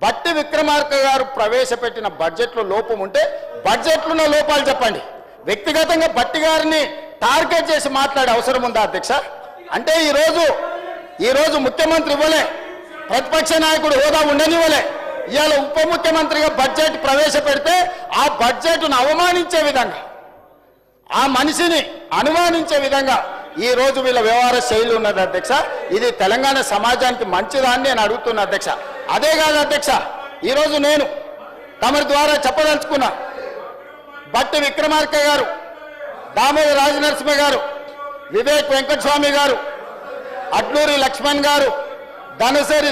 బట్టి విక్రమార్క గారు ప్రవేశపెట్టిన బడ్జెట్లో లోపం ఉంటే బడ్జెట్లో లోపాలు చెప్పండి. వ్యక్తిగతంగా బట్టి గారిని టార్గెట్ చేసి మాట్లాడే అవసరం ఉందా అధ్యక్ష? అంటే ఈరోజు ముఖ్యమంత్రి ఇవ్వలే, ప్రతిపక్ష నాయకుడు హోదా ఉండనివ్వలే, ఇవాళ ఉప ముఖ్యమంత్రిగా బడ్జెట్ ప్రవేశపెడితే ఆ బడ్జెట్ను అవమానించే విధంగా, ఆ మనిషిని అనుమానించే విధంగా ఈ రోజు వీళ్ళ వ్యవహార శైలి ఉన్నది అధ్యక్ష. ఇది తెలంగాణ సమాజానికి మంచిదా అని నేను అడుగుతున్నా అధ్యక్ష. అదే కాదు అధ్యక్ష, ఈరోజు నేను తమరి ద్వారా చెప్పదలుచుకున్నా, బట్టి విక్రమార్క గారు, దామోదర రాజనరసింహ గారు, వివేక్ వెంకటస్వామి గారు, అడ్లూరి లక్ష్మణ్ గారు, ధనసరి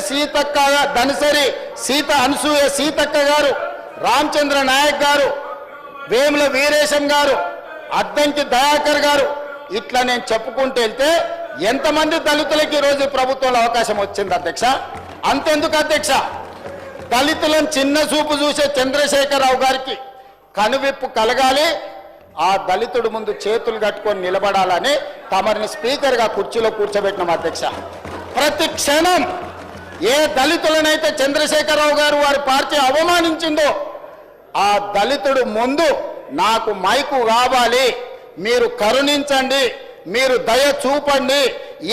సీత అనసూయ సీతక్క గారు, రామచంద్ర నాయక్ గారు, వేముల వీరేశం గారు, అద్దంకి దయాకర్ గారు, ఇట్లా నేను చెప్పుకుంటూ వెళ్తే ఎంతమంది దళితులకి ఈరోజు ప్రభుత్వంలో అవకాశం వచ్చింది అధ్యక్ష? అంతెందుకు అధ్యక్ష, దళితులను చిన్న చూపు చూసే చంద్రశేఖరరావు గారికి కనువిప్పు కలగాలి, ఆ దళితుడు ముందు చేతులు కట్టుకొని నిలబడాలని తమరిని స్పీకర్గా కుర్చీలో కూర్చోబెట్టినాం అధ్యక్ష. ప్రతి క్షణం ఏ దళితులనైతే చంద్రశేఖరరావు గారు వారి పార్టీ అవమానించిందో ఆ దళితుడు ముందు నాకు మైకు కావాలి, మీరు కరుణించండి, మీరు దయ చూపండి,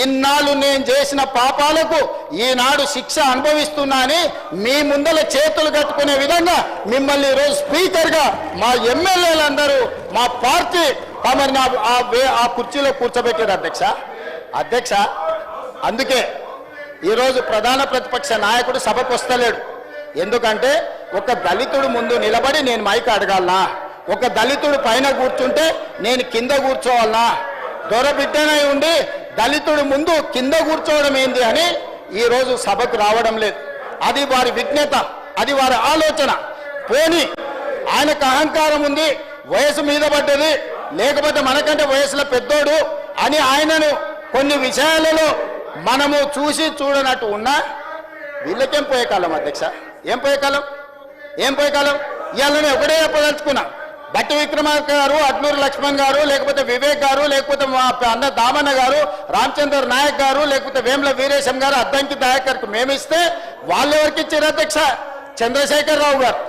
ఇన్నాళ్ళు నేను చేసిన పాపాలకు ఈనాడు శిక్ష అనుభవిస్తున్నా అని మీ ముందల చేతులు కట్టుకునే విధంగా మిమ్మల్ని ఈరోజు స్పీకర్గా మా ఎమ్మెల్యేలందరూ మా పార్టీ తమని ఆ కుర్చీలో కూర్చోబెట్టారు అధ్యక్ష. అందుకే ఈరోజు ప్రధాన ప్రతిపక్ష నాయకుడు సభకు వస్తలేడు. ఎందుకంటే ఒక దళితుడు ముందు నిలబడి నేను మైక్ అడగాలనా, ఒక దళితుడు పైన కూర్చుంటే నేను కింద కూర్చోవాలనా, దొరబిడ్డనై ఉండి దళితుడు ముందు కింద కూర్చోవడం ఏంది అని ఈరోజు సభకు రావడం లేదు. అది వారి విజ్ఞత, అది వారి ఆలోచన. పోని ఆయనకు అహంకారం ఉంది, వయసు మీద పడ్డది, లేకపోతే మనకంటే వయసులో పెద్దోడు అని ఆయనను కొన్ని విషయాలలో మనము చూసి చూడనట్టు ఉన్నా వీళ్ళకేం పోయే కాలం అధ్యక్ష? ఏం పోయే కాలం? ఇవాళ నేను ఒకటే చెప్పదలుచుకున్నా, బట్టి విక్రమార్క గారు, అడ్లూరి లక్ష్మణ్ గారు, లేకపోతే వివేక్ గారు, లేకపోతే మా అన్న దామన్న గారు, రామచంద్ర నాయక్ గారు, లేకపోతే వేముల వీరేశం గారు, అద్దంకి దయాకర్కి మేమిస్తే వాళ్ళు ఎవరికి ఇచ్చారు అధ్యక్ష? చంద్రశేఖరరావు గారు,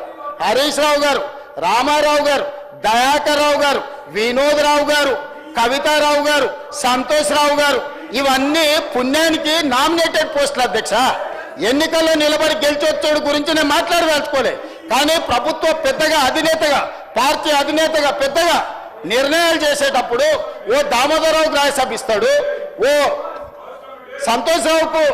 హరీష్ రావు గారు, రామారావు గారు, దయాకర్ రావు గారు, వినోద్ రావు గారు, కవితారావు గారు, సంతోష్ రావు గారు, ఇవన్నీ పుణ్యానికి నామినేటెడ్ పోస్టులు అధ్యక్ష. ఎన్నికల్లో నిలబడి గెలిచొచ్చోడు గురించి నేను మాట్లాడదలుచుకోలే, కానీ ప్రభుత్వ పెద్దగా అధినేతగా, పార్టీ అధినేతగా పెద్దగా నిర్ణయాలు చేసేటప్పుడు ఓ దామోదరరావుకు రాజ్యసభ ఇస్తాడు, ఓ సంతోష్ రావుకు